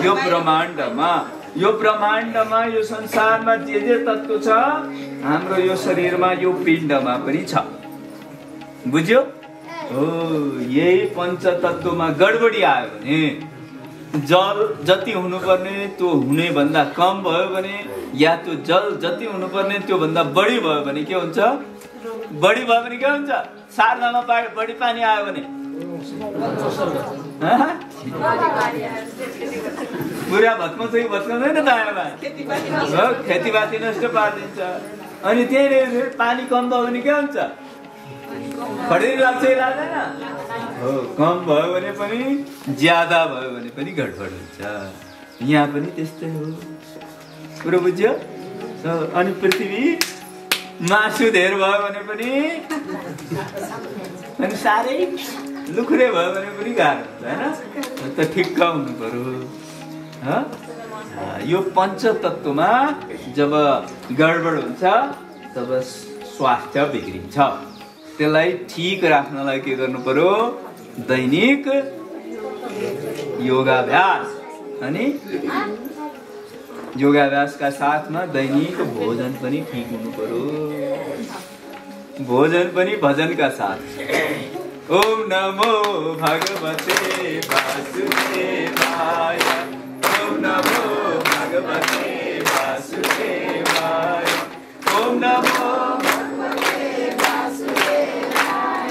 यो ब्रह्माण्डमा। यो ब्रह्माण्डमा यो संसारमा जे जे तत्त्व छ हाम्रो यो शरीरमा यो पिण्डमा पनि छ। बुझ्यो? हो, यही पञ्चतत्त्वमा गडबडी आयो भने जल जति हुनुपर्ने त्यो हुने भन्दा कम भयो भने या त्यो जल जति हुनुपर्ने त्यो भन्दा बढी भयो भने के हुन्छ? बढी भयो भने के हुन्छ? शारदामा बढी पानी आयो भने पुरा भत्काउँदैन दायाँमा, खेतीपाती नष्ट पारिदिन्छ। अनि त्यही पानी कम भयो भने के हुन्छ? खडेरी लाग्छ लाग्दैन? हो, कम भयो भने पनि ज्यादा भयो भने पनि गडबड हुन्छ। यहाँ पनि त्यस्तै हो। कुरो बुझ्यो? अनि पृथ्वी मासु धेर भयो भने पनि अनि साह्रै लुखुरे भयो भने पनि गाह्रो हुन्छ होइन? त ठिक्क हुनु पर्यो। यो पञ्चतत्त्वमा जब गडबड हुन्छ तब स्वास्थ्य बिग्रिन्छ। त्यसलाई ठिक राख्नलाई के गर्नु पर्यो? दैनिक योगाभ्यास अनि योगाभ्यासका साथमा दैनिक भोजन पनि ठिक हुनु पर्यो। भोजन पनि भजनका साथ। ओम नमो भगवते वासुदेवाय, ओम नमो भगवते वासुदेवाय, ओम नमो भगवते वासुदेवाय,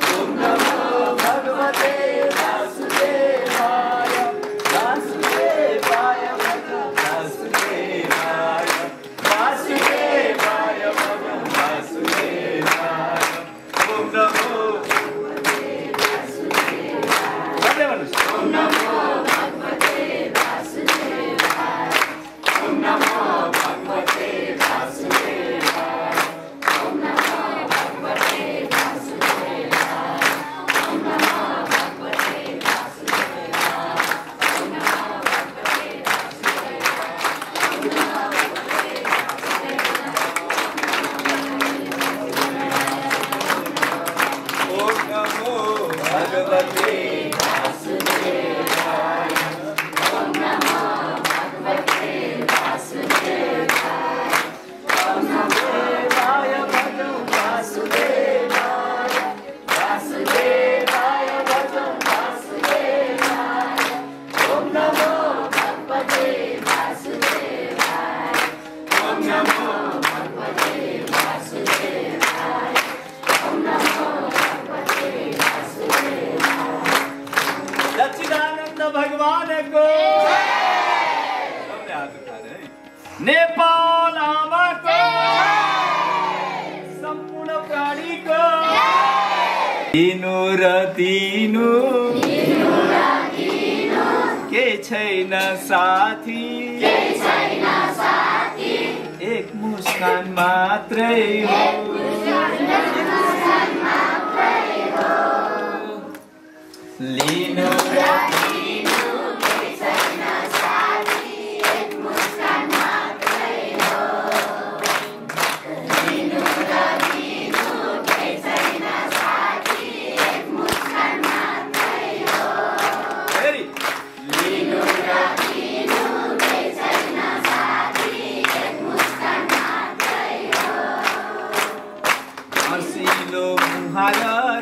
ओम नमो भगवते वासुदेवाय, वासुदेवाय वासुदेवाय, वासुदेवाय वासुदेवाय, ओम नमो नेपाल आमाको सम्पूर्ण प्राणीको दिनु र दिनु के छैन साथी, एक मुस्कान मात्रै हो। लिनु र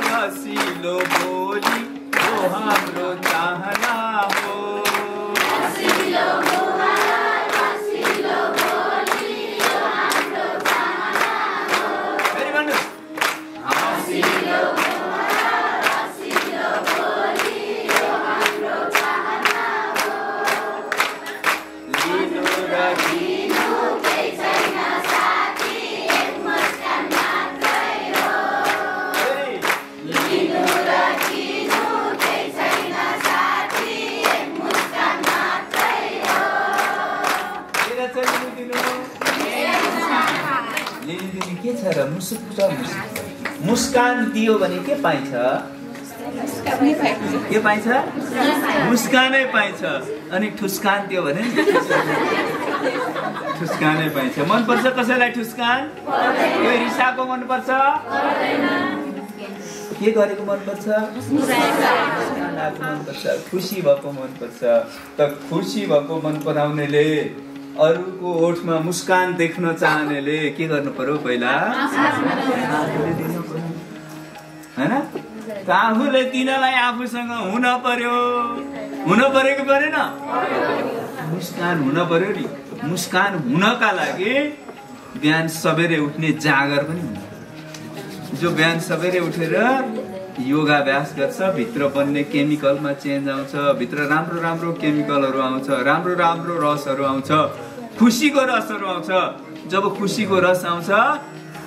रसिलो बोली वो हाम्रो चाहना हो। रसिलो बोली वो हाम्रो चाहना हो। फेरि भन्नु। रसिलो बोली वो हाम्रो चाहना हो। लिनु र दिनु केही छैन साथी, एक मुस्कान मात्रै हो। लिनु र दिनु केही छैन साथी, एक मुस्कान मात्रै हो। लिनु दिनु के छ र? मुस्कान दियो भने के पाइन्छ? के पाइन्छ? मुस्कानै पाइन्छ। अनि ठुस्कान दियो भने ठुस्कानै पाइन्छ। मनपर्छ कसैलाई ठुस्कान? कोही रिसाको मनपर्छ? के गरेको मनपर्छ? मुस्कान आएको मनपर्छ, खुसी भएको मनपर्छ। त खुसी भएको मन पराउनेले अरूको ओठमा मुस्कान देख्न चाहनेले के गर्नु पर्यो? पहिला हैन? आफूले तिनीलाई आफूसँग हुन पर्यो कि परेन? मुस्कान हुन पर्यो नि। मुस्कान हुनका लागि बिहान सबेरै उठ्ने जागर पनि हुन्छ। जो बिहान सबेरै उठेर योगाभ्यास गर्छ, भित्र बन्ने केमिकलमा चेन्ज आउँछ, भित्र राम्रो राम्रो केमिकलहरू आउँछ, राम्रो राम्रो रसहरू आउँछ, खुसीको रसहरू आउँछ। जब खुसीको रस आउँछ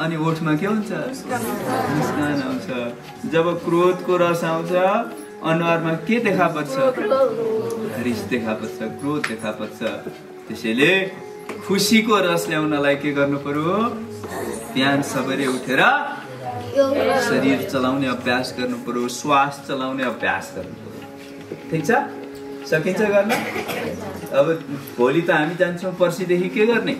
अनि ओठमा के हुन्छ? मुस्कान आउँछ। जब क्रोधको रस आउँछ अनुहारमा के देखा पर्छ? रिस देखा पर्छ, क्रोध देखा पर्छ। त्यसैले खुसीको रस ल्याउनलाई के गर्नु पर्यो? बिहान सबेरै उठेर शरीर चलाउने अभ्यास गर्नु पर्यो, श्वास चलाउने अभ्यास गर्नु पर्यो। ठिक छ? सकिन्छ गर्न? अब भोलि त हामी जान्छौँ, पर्सिदेखि के गर्ने?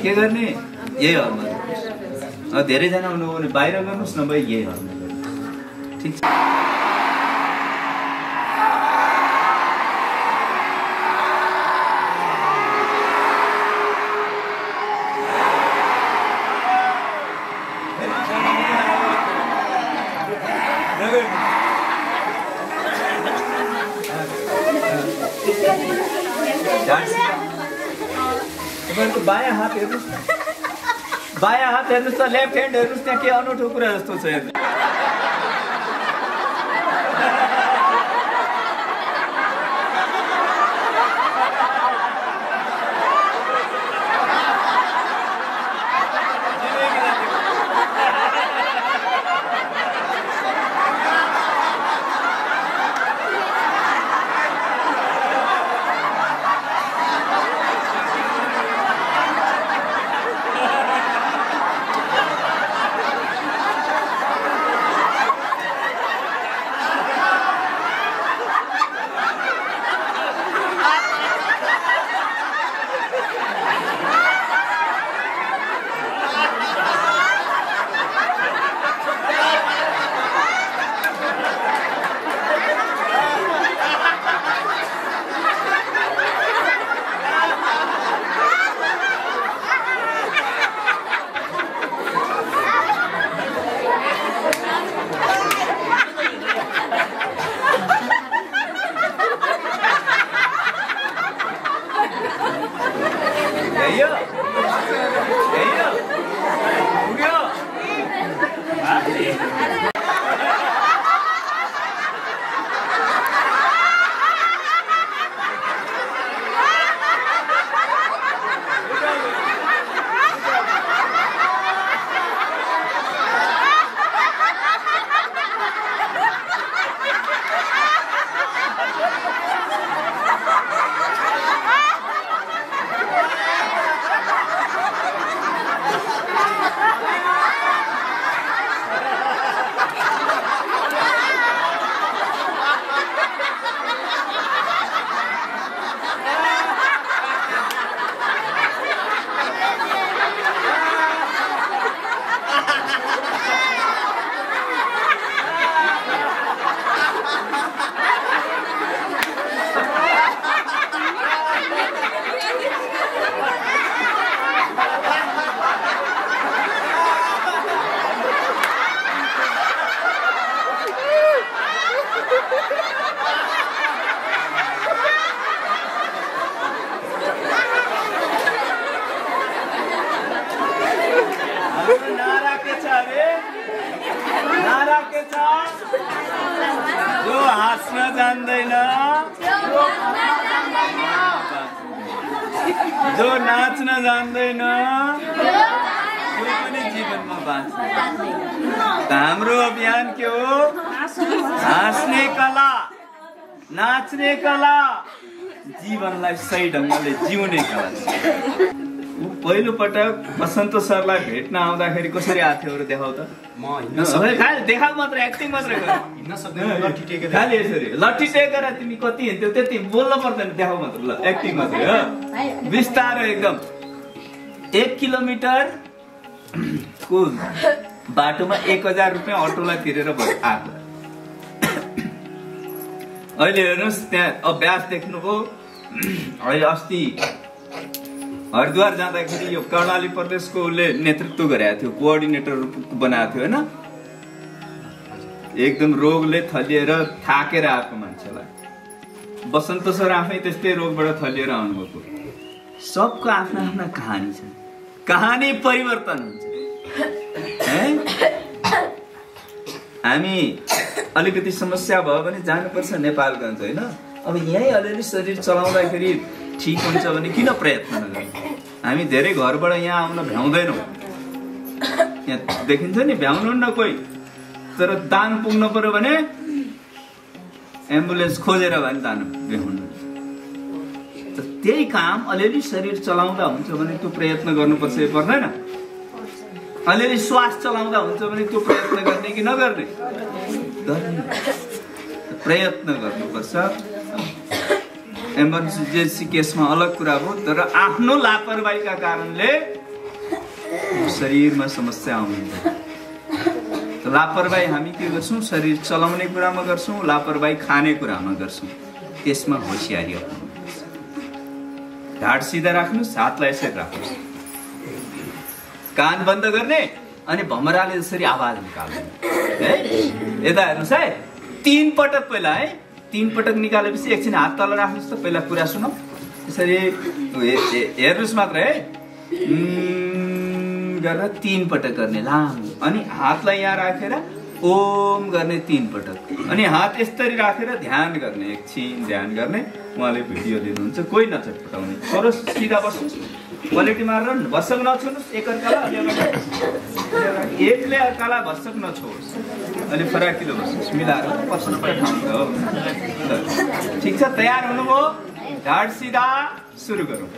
यही हलमा। धेरैजना हुनु भने बाहिर गर्नुहोस्, नभए यही हलमा। ठिक छ? तपाईँको बायाँ हात हेर्नुहोस् न, बायाँ हात हेर्नुहोस् त, लेफ्ट ह्यान्ड हेर्नुहोस्, त्यहाँ के अनौठो कुरा जस्तो छ हेर्नु। जो हाँस्न जान्दैन, जो नाच्न जान्दैन, त्यो पनि जीवनमा बाँच्दैन। हाम्रो अभियान के हो? हाँस्ने कला, नाच्ने कला, जीवनलाई सही ढङ्गले जिउने कला। पहिलो पटक बसन्त सरलाई भेट्न आउँदाखेरि कसरी आएको थियो देखाउ त? देखाउ मात्र, एक्टिङ मात्र गर। खालि यसरी लट्ठी टेकेर तिमी कति हिँड्थ्यौ त्यति बोल्न पर्दैन, देखाउ मात्र। ल एक्टिङ मात्रै हो, बिस्तारै एकदम। 1 किलोमिटर को बाटोमा 1000 रुपियाँ अटोलाई तिरेर आएको। अहिले हेर्नुहोस् त्यहाँ अभ्यास देख्नुभयो। अहिले अस्ति हरिद्वार जाँदाखेरि यो कर्णाली प्रदेशको उसले नेतृत्व गरेको थियो, कोअर्डिनेटर बनाएको थियो होइन। एकदम रोगले थलिएर थाकेर आएको मान्छेलाई। बसन्त सर आफै त्यस्तै रोगबाट थलिएर आउनुभएको। सबको आफ्ना आफ्ना कहानी छ, कहानी परिवर्तन हुन्छ। हामी अलिकति समस्या भयो भने जानुपर्छ नेपालगञ्ज होइन। अब यहीँ अलिअलि शरीर चलाउँदाखेरि ठिक हुन्छ भने किन प्रयत्न नगर्नु? हामी धेरै घरबाट यहाँ आउन भ्याउँदैनौँ। यहाँ देखिन्छ नि भ्याउनुहुन्न कोही, तर दान पुग्नु पर्यो भने एम्बुलेन्स खोजेर भए पनि दान भ्याउनु। त्यही काम अलिअलि शरीर चलाउँदा हुन्छ भने त्यो प्रयत्न गर्नुपर्छ कि पर्दैन? अलिअलि श्वास चलाउँदा हुन्छ भने त्यो प्रयत्न गर्ने कि नगर्ने? प्रयत्न गर्नुपर्छ। इमर्जेन्सी केसमा अलग कुरा हो, तर आफ्नो लापरवाहीका कारणले शरीरमा समस्या आउँछ। लापरवाही हामी के गर्छौँ? शरीर चलाउने कुरामा गर्छौँ, लापरवाही खाने कुरामा गर्छौँ। त्यसमा होसियारी अपनाउनुपर्छ। ढाड सिधा राख्नुहोस्, हातलाई यसरी राख्नुहोस्, कान बन्द गर्ने अनि भमराले जसरी आवाज निकाल्ने है। यता हेर्नुहोस् है, 3 पटक पहिला है, 3 पटक निकालेपछि एकछिन हात तल राख्नुहोस् त। पहिला कुरा सुनौ, यसरी हेर्नुहोस् मात्र है। गरेर 3 पटक गर्ने लामो, अनि हातलाई यहाँ राखेर ओम गर्ने 3 पटक, अनि हात यसरी राखेर ध्यान गर्ने, एकछिन ध्यान गर्ने। उहाँले भिडियो दिनुहुन्छ, कोही नचटपटाउने। सरोस्, सिधा बस्नुहोस्, क्वालिटी मारेर भर्सक नछोड्नुहोस् एकअर्कालाई। एकले अर्कालाई भर्सक नछोड्नुहोस्, अलि फराकिलो बस्नुहोस्, मिलाएर बस्नुपर्ने ठाउँ हो। ठिक छ, तयार हुनुभयो? ढाड सिधा, सुरु गरौँ।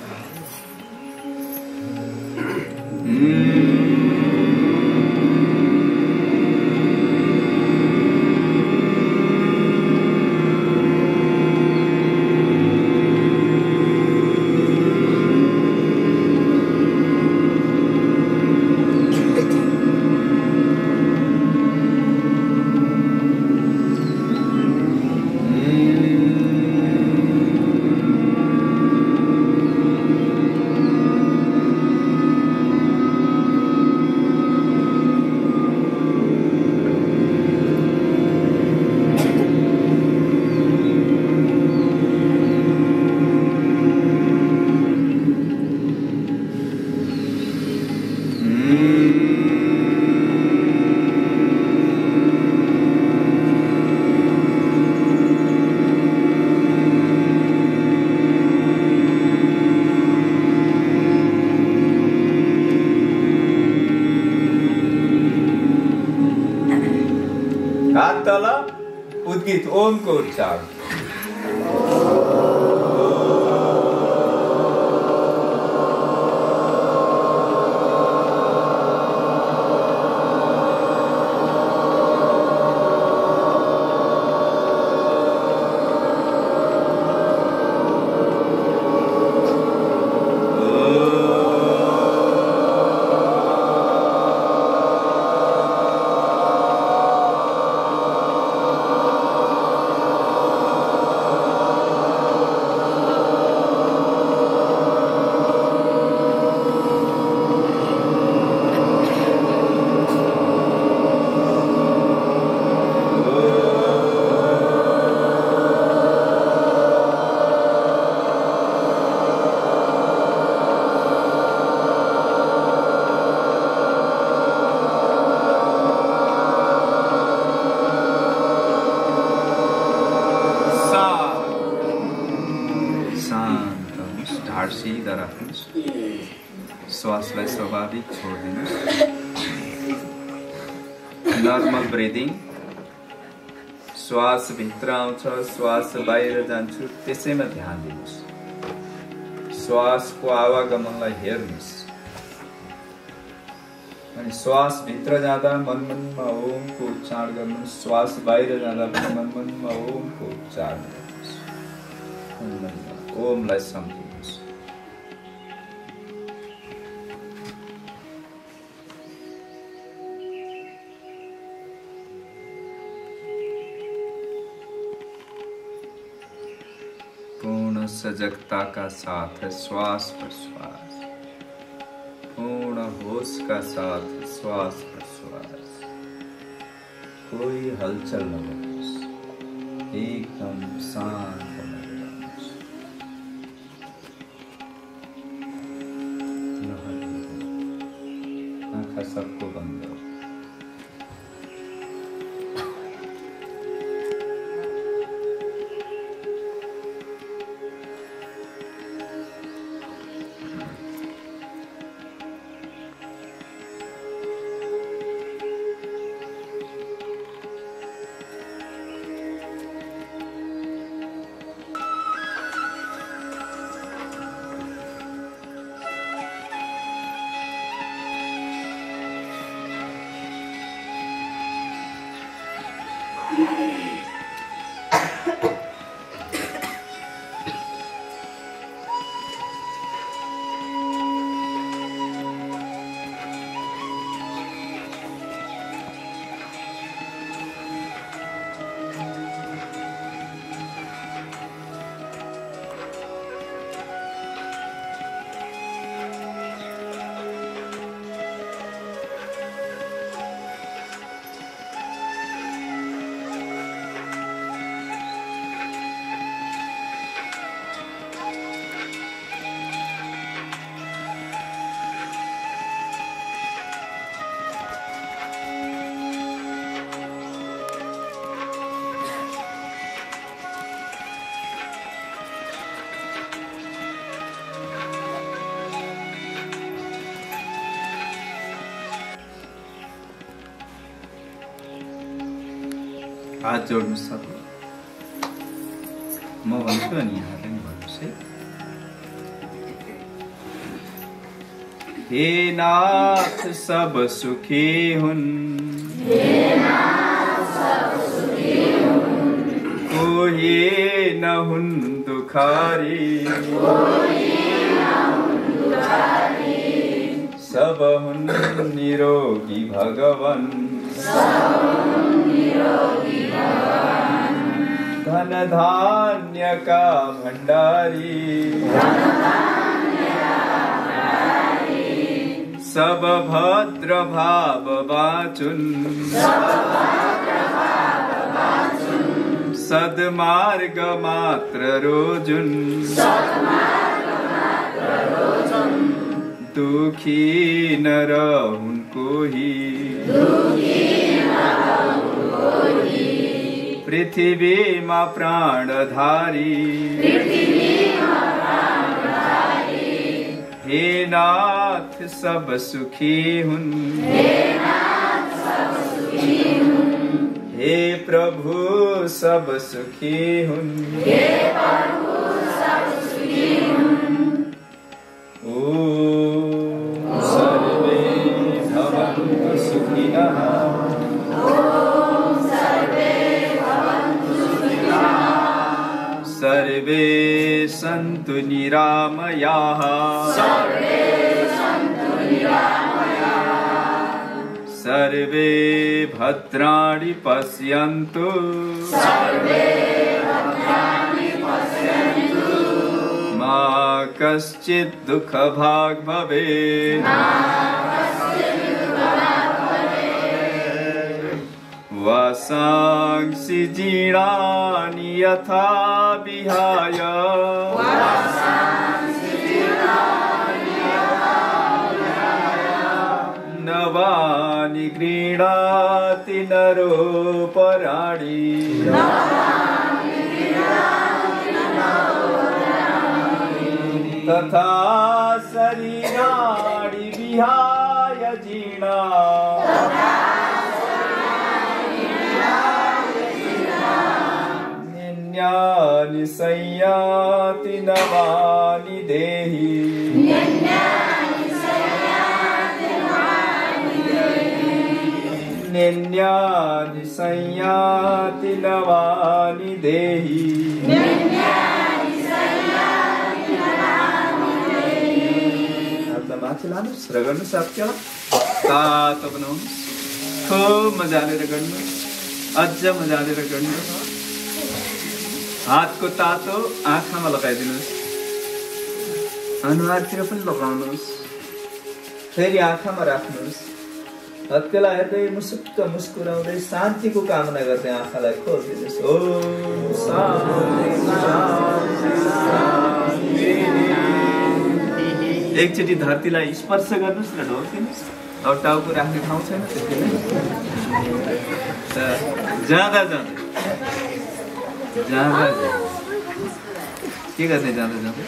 हात तल, उद्गीत ओमको उच्चारण। श्वासलाई स्वाभाविक छोडिदिनुहोस्। Normal breathing. श्वास भित्र आउँछ, श्वास बाहिर जान्छ, त्यसैमा ध्यान दिनुहोस्। श्वासको आवागमनलाई हेर्नुहोस्। अनि श्वास भित्र जाँदा मनमनमा ओमको उच्चारण गर्नुहोस्। श्वास बाहिर जाँदा मनमनमा ओमको उच्चारण गर्नुहोस्। मनमनमा ओमलाई सम्झिनुहोस्। पूर्ण सजगता का साथ है श्वास प्रश्वास, पूर्ण होश का साथ है श्वास प्रश्वास। कोई हलचल न हो, एकदम शांत आँखा सबको बंद हो। हात जोड्नु सक्नु। म भन्छु अनि यहाँले नि भन्नुहोस् है। हे नाथ सब सुखी हुन्, कोही न हुन् दुखारी, सब हुन् निरोगी भगवान, धन धान्य का भंडारी, सब भद्र भाव बाचुन, सद्मार्ग मात्र रोजुन, दुखी न रहूं कोही, पृथ्वी मा प्राणधारी, हे नाथ सब सुखी हुन्, हे प्रभु सब सुखी हुन्, ओम सर्वे भवन्तु सुखिनः, सर्वे सन्तु निरामयाः, सर्वे भद्राणि पश्यन्तु, मा कश्चित् दुःखभाग् भवेत्, वासांसि जीर्णानि यथा विहाय, नवानि गृह्णाति नरोपराणि, तथा शरीराणि विहाय जीर्णा, निन्यानि संयाति नवानि देहि, निन्यानि संयाति नवानि देहि। माथि लानुहोस् र गर्नुहोस् सबैलाई तातो बनाउनुहोस्, खुब मजाले गर्नुहोस्, अझ मजाले गर्नुहोस्। हातको तातो आँखामा लगाइदिनुहोस्, अनुहारतिर पनि लगाउनुहोस्, फेरि आँखामा राख्नुहोस्। हत्केला हेर्दै मुसुक्क मुस्कुराउँदै शान्तिको कामना गर्दै आँखालाई खोलिदिनुहोस्। ओम शान्ति शान्ति शान्ति। एकचोटि धरतीलाई स्पर्श गर्नुहोस् र ढोकिनुहोस्। अब टाउको राख्ने ठाउँ छैन त्यतिमै जाँदा जाँदै के गर्ने जाँदा जाँदै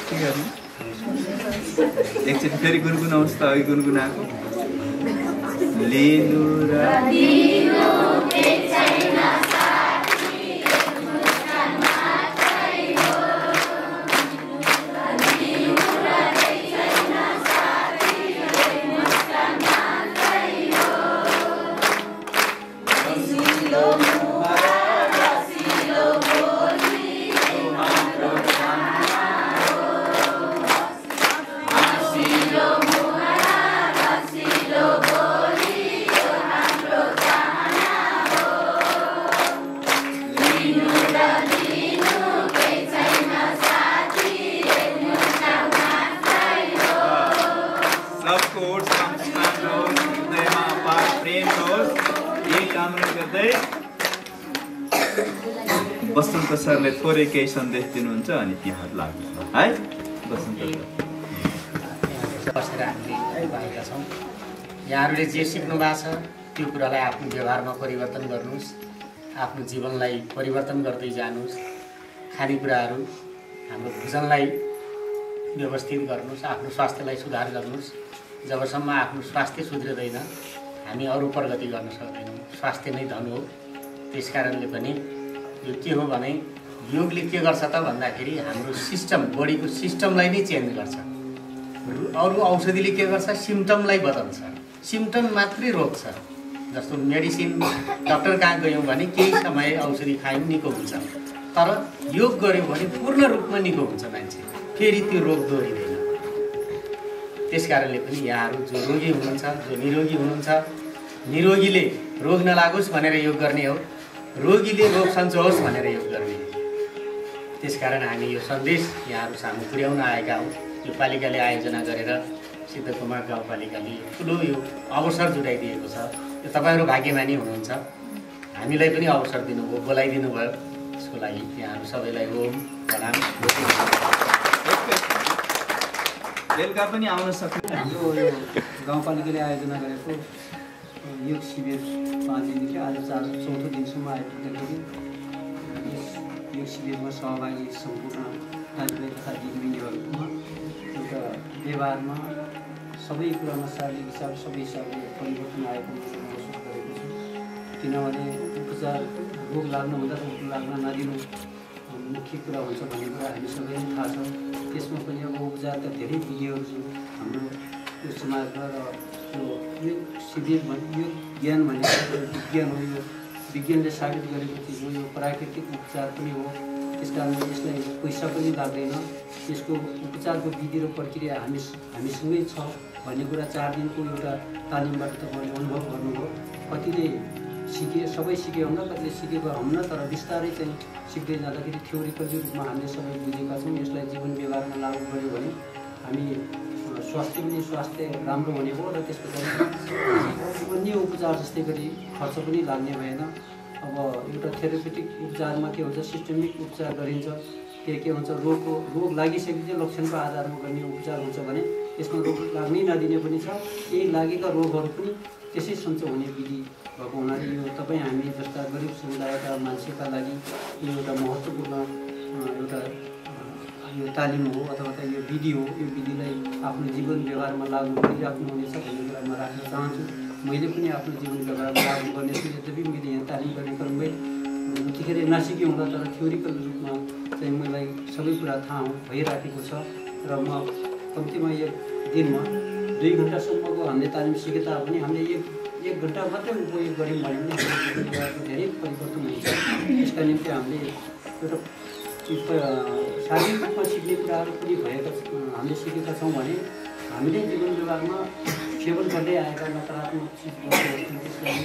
के गर्ने? एकचोटि फेरि गुनगुनाउनुहोस् त। अघि गुनगुनाएको लिनु र बसन्त सरले थोरै केही सन्देश दिनुहुन्छ अनि त्यहाँ लाग्नु है। बसन्त बसेर हामीले भएका छौँ। यहाँहरूले जे सिक्नु भएको छ त्यो कुरालाई आफ्नो व्यवहारमा परिवर्तन गर्नुहोस्, आफ्नो जीवनलाई परिवर्तन गर्दै जानुहोस्। खानेकुराहरू हाम्रो भोजनलाई व्यवस्थित गर्नुहोस्, आफ्नो स्वास्थ्यलाई सुधार गर्नुहोस्। जबसम्म आफ्नो स्वास्थ्य सुध्रिँदैन हामी अरू प्रगति गर्न सक्दैनौँ। स्वास्थ्य नै धन हो। त्यस कारणले पनि यो के हो भने योगले के गर्छ त भन्दाखेरि हाम्रो सिस्टम, बडीको सिस्टमलाई नै चेन्ज गर्छ। अरू औषधिले के गर्छ? सिम्टमलाई बदल्छ। सिम्टम मात्रै रोक्छ। जस्तो मेडिसिन डक्टर कहाँ गयौँ भने केही समय औषधि खायौँ निको हुन्छ, तर योग गऱ्यौँ भने पूर्ण रूपमा निको हुन्छ मान्छे, फेरि त्यो रोग दोहोरिँदैन। त्यस कारणले पनि यहाँहरू जो रोगी हुनुहुन्छ, जो निरोगी हुनुहुन्छ, निरोगीले रोग नलागोस् भनेर योग गर्ने हो, रोगीले रोग सन्चोस् भनेर योग गर्ने हो। त्यसकारण हामी यो सन्देश यहाँहरू सामु पुर्याउन आएका हौँ। यो पालिकाले आयोजना गरेर सिद्धकुमार गाउँपालिकाले ठुलो यो अवसर जुटाइदिएको छ। यो तपाईँहरू भाग्यमानी हुनुहुन्छ। हामीलाई पनि अवसर दिनुभयो, बोलाइदिनु भयो। त्यसको लागि यहाँहरू सबैलाई ओम प्रणाम। बेलुका पनि आउन सक्छ। हाम्रो यो गाउँपालिकाले आयोजना गरेको योग शिविर 5 दिनदेखि आज 4औं दिनसम्म आइपुग्दाखेरि यस योग शिविरमा सहभागी सम्पूर्ण दाजुभाइ तथा दिदीबहिनीहरूमा एउटा व्यवहारमा सबै कुरामा शारीरिक हिसाब सबै हिसाबले परिवर्तन आएको महसुस गरेको छु। किनभने उपचार रोग लाग्नुभन्दा रोग लाग्न नदिनु मुख्य कुरा हुन्छ भन्ने कुरा हामी सबैलाई थाहा छ। त्यसमा पनि अब उपचारका धेरै विधिहरू छन् हाम्रो यो समाजमा। र यो शिविर यो ज्ञान भनेको विज्ञान हो। यो विज्ञानले साबित गरेको चिज हो। यो प्राकृतिक उपचार पनि हो। त्यस कारणले यसलाई पैसा पनि लाग्दैन। यसको उपचारको विधि र प्रक्रिया हामीसँगै छ भन्ने कुरा 4 दिनको एउटा तालिमबाट तपाईँले अनुभव गर्नुभयो। कतिले सिके, सबै सिके हुन्न, कतिले सिकेको हुन्न, तर बिस्तारै चाहिँ सिक्दै जाँदाखेरि थ्योरिकल रूपमा हामीले सबै बुझेका छौँ। यसलाई जीवन व्यवहारमा लागू गऱ्यो भने हामी स्वास्थ्य पनि स्वास्थ्य राम्रो हुने हो र त्यसको लागि अन्य उपचार जस्तै गरी खर्च पनि लाग्ने भएन। अब एउटा थेरापेटिक उपचारमा के हुन्छ? सिस्टमिक उपचार गरिन्छ। के हुन्छ? रोग लागिसकेपछि लक्षणको आधारमा गर्ने उपचार हुन्छ भने यसमा रोग लाग्नै नदिने पनि छ। केही लागेका रोगहरू पनि त्यसै सन्चो हुने विधि भएको हुनाले यो तपाईँ हामी जस्ता गरिब समुदायका मान्छेका लागि यो एउटा महत्त्वपूर्ण एउटा यो तालिम हो अथवा त यो विधि हो। यो विधिलाई आफ्नो जीवन व्यवहारमा लागू गरिराख्नुहुनेछ भन्ने कुरा म राख्न चाहन्छु। मैले पनि आफ्नो जीवन व्यवहारमा लागू गर्नेछु। यद्यपि मैले यहाँ तालिम गर्ने क्रममै त्यतिखेर नसिके हुँदा तर थ्योरिकल रूपमा चाहिँ मलाई सबै कुरा थाहा भइराखेको छ। र म कम्तीमा एक दिनमा 2 घन्टासम्मको हामीले तालिम सिके तापनि हामीले एक घन्टा मात्रै उपयोग गऱ्यौँ भने पनि धेरै परिवर्तन हुन्छ। यसका निम्ति हामीले एउटा शारीरिक रूपमा सिक्ने कुराहरू पनि भएका हामीले सिकेका छौँ भने हामीले जीवन व्यवहारमा सेवन गर्दै आएका नकारात्मक चिजहरू त्यसलाई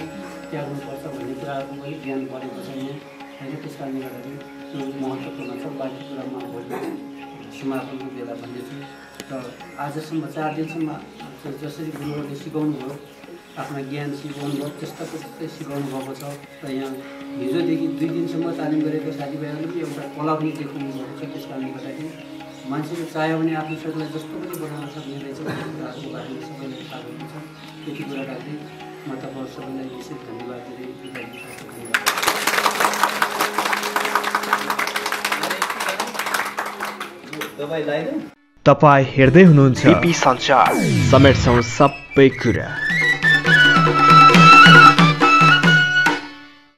त्याग्नुपर्छ भन्ने कुराहरूको पनि ज्ञान परेको छैन। होइन। त्यस कारणले गर्दाखेरि त्यो महत्त्वपूर्ण छ। बाँकी कुरामा भोलि समापनको बेला भन्नेछु। र आजसम्म 4 दिनसम्म जसरी गुरुहरूले सिकाउनु भयो, आफ्ना ज्ञान सिकाउनु भयो, त्यस्ताको त्यस्तै सिकाउनु भएको छ। र यहाँ हिजोदेखि 2 दिनसम्म तालिम गरेको साथीभाइहरूले पनि एउटा कला पनि देखाउनु भएको छ। त्यस कारणले गर्दाखेरि मान्छेले चाह्यो भने आफ्नो शरीरलाई जस्तो पनि बनाउन सक्ने रहेछ भन्ने कुराको बारेमा सबैलाई थाहा भएको छ। त्यति कुरा राख्दै म तपाईँहरू सबैलाई विशेष धन्यवाद दिँदै बिदा दिन चाहन्छु। धन्यवाद। तपाईँ हेर्दै हुनुहुन्छ संचार, समेट्छौँ सबै कुरा।